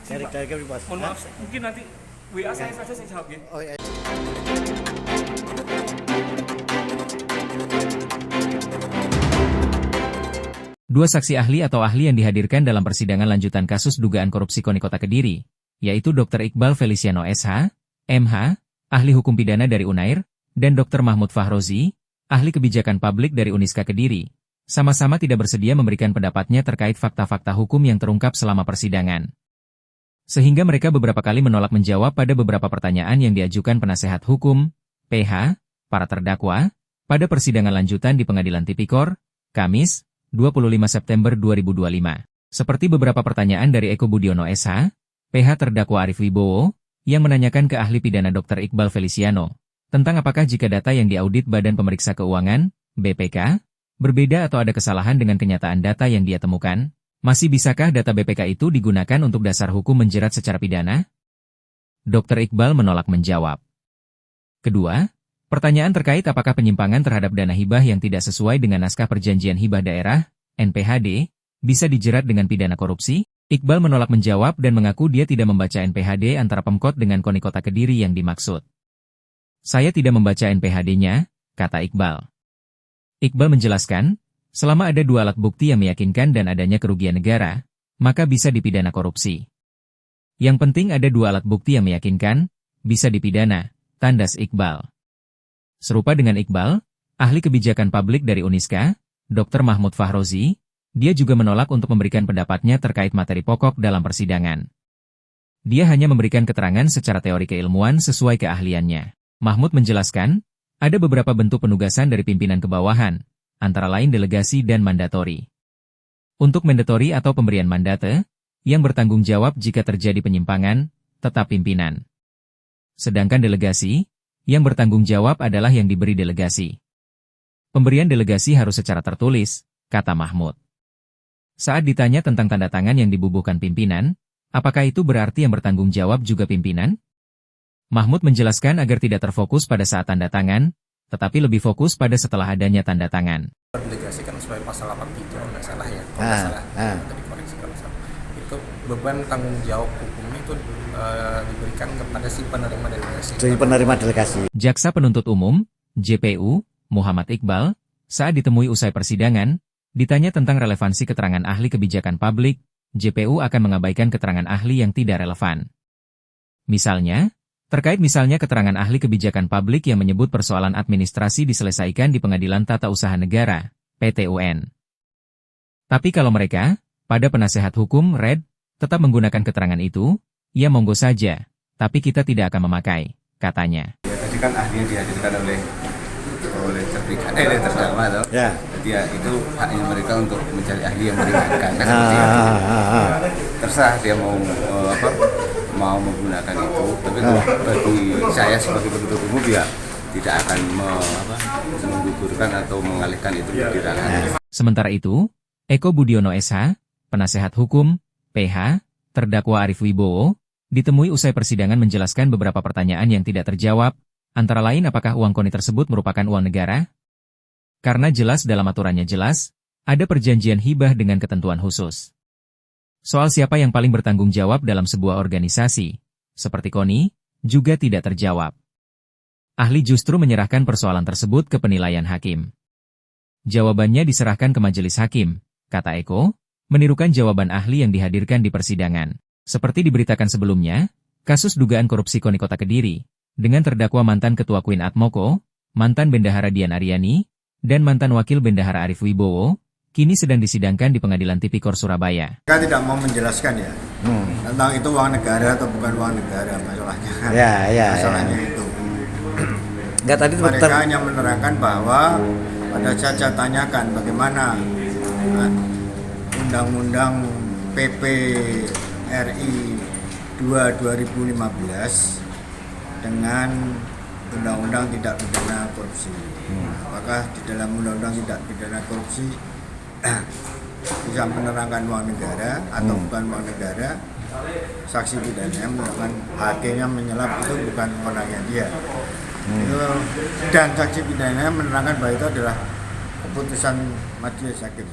Dari bos. Mohon maaf, mungkin nanti WA saya saja saya jawab ya. Oh ya. Dua saksi ahli atau ahli yang dihadirkan dalam persidangan lanjutan kasus dugaan korupsi KONI Kota Kediri, yaitu Dr. Iqbal Feliciano SH, MH, ahli hukum pidana dari UNAIR, dan Dr. Mahmud Fahrozi, ahli kebijakan publik dari Uniska Kediri, sama-sama tidak bersedia memberikan pendapatnya terkait fakta-fakta hukum yang terungkap selama persidangan. Sehingga mereka beberapa kali menolak menjawab pada beberapa pertanyaan yang diajukan penasehat hukum, PH, para terdakwa, pada persidangan lanjutan di Pengadilan Tipikor, Kamis, 25 September 2025. Seperti beberapa pertanyaan dari Eko Budiono SH, PH terdakwa Arif Wibowo, yang menanyakan ke ahli pidana Dr. Iqbal Feliciano, tentang apakah jika data yang diaudit Badan Pemeriksa Keuangan, BPK, berbeda atau ada kesalahan dengan kenyataan data yang dia temukan, masih bisakah data BPK itu digunakan untuk dasar hukum menjerat secara pidana? Dr. Iqbal menolak menjawab. Kedua, pertanyaan terkait apakah penyimpangan terhadap dana hibah yang tidak sesuai dengan naskah perjanjian hibah daerah, NPHD, bisa dijerat dengan pidana korupsi? Iqbal menolak menjawab dan mengaku dia tidak membaca NPHD antara Pemkot dengan KONI Kota Kediri yang dimaksud. Saya tidak membaca NPHD-nya, kata Iqbal. Iqbal menjelaskan, selama ada dua alat bukti yang meyakinkan dan adanya kerugian negara, maka bisa dipidana korupsi. Yang penting ada dua alat bukti yang meyakinkan, bisa dipidana, tandas Iqbal. Serupa dengan Iqbal, ahli kebijakan publik dari Uniska, Dr. Mahmud Fahrozi, dia juga menolak untuk memberikan pendapatnya terkait materi pokok dalam persidangan. Dia hanya memberikan keterangan secara teori keilmuan sesuai keahliannya. Mahmud menjelaskan, ada beberapa bentuk penugasan dari pimpinan ke bawahan, antara lain delegasi dan mandatori. Untuk mandatori atau pemberian mandate, yang bertanggung jawab jika terjadi penyimpangan, tetap pimpinan. Sedangkan delegasi, yang bertanggung jawab adalah yang diberi delegasi. Pemberian delegasi harus secara tertulis, kata Mahmud. Saat ditanya tentang tanda tangan yang dibubuhkan pimpinan, apakah itu berarti yang bertanggung jawab juga pimpinan? Mahmud menjelaskan agar tidak terfokus pada saat tanda tangan, tetapi lebih fokus pada setelah adanya tanda tangan. Delegasi kan sesuai pasal 83 kalau nggak salah ya, kalau nggak salah, tadi koreksi kalau salah. Itu beban tanggung jawab hukumnya itu diberikan kepada si penerima delegasi. Jadi penerima delegasi. Jaksa Penuntut Umum, JPU, Muhammad Iqbal, saat ditemui usai persidangan, ditanya tentang relevansi keterangan ahli kebijakan publik, JPU akan mengabaikan keterangan ahli yang tidak relevan. Terkait misalnya keterangan ahli kebijakan publik yang menyebut persoalan administrasi diselesaikan di Pengadilan Tata Usaha Negara, PTUN. Tapi kalau mereka, pada penasehat hukum, RED, tetap menggunakan keterangan itu, ya monggo saja, tapi kita tidak akan memakai, katanya. Ya, tadi kan ahlinya dihadirkan oleh terdakwa atau ya. Jadi ya itu haknya mereka untuk mencari ahli yang meringankan. Terserah dia mau menggunakan itu, tapi bagi saya sebagai penuntut umum ya tidak akan menggugurkan atau mengalihkan itu di ranah. Sementara itu, Eko Budiono SH, penasehat hukum, PH, terdakwa Arif Wibowo, ditemui usai persidangan menjelaskan beberapa pertanyaan yang tidak terjawab, antara lain apakah uang KONI tersebut merupakan uang negara? Karena jelas dalam aturannya jelas, ada perjanjian hibah dengan ketentuan khusus. Soal siapa yang paling bertanggung jawab dalam sebuah organisasi, seperti KONI, juga tidak terjawab. Ahli justru menyerahkan persoalan tersebut ke penilaian hakim. Jawabannya diserahkan ke majelis hakim, kata Eko, menirukan jawaban ahli yang dihadirkan di persidangan. Seperti diberitakan sebelumnya, kasus dugaan korupsi KONI Kota Kediri, dengan terdakwa mantan Ketua Queen Atmoko, mantan Bendahara Dian Aryani, dan mantan Wakil Bendahara Arif Wibowo, kini sedang disidangkan di Pengadilan Tipikor Surabaya. Kita tidak mau menjelaskan ya, tentang itu uang negara atau bukan uang negara masalahnya. Masalahnya itu. Enggak, tadi mereka hanya menerangkan bahwa pada saat saya tanyakan bagaimana Undang-Undang PP RI 2/2015 dengan Undang-Undang Tindak Pidana Korupsi. Apakah di dalam Undang-Undang Tindak Pidana Korupsi bisa menerangkan uang negara atau bukan uang negara? Saksi pidana menerangkan hakimnya menyelap itu bukan wewenangnya dia. Dan saksi pidana menerangkan bahwa itu adalah keputusan majelis hakim.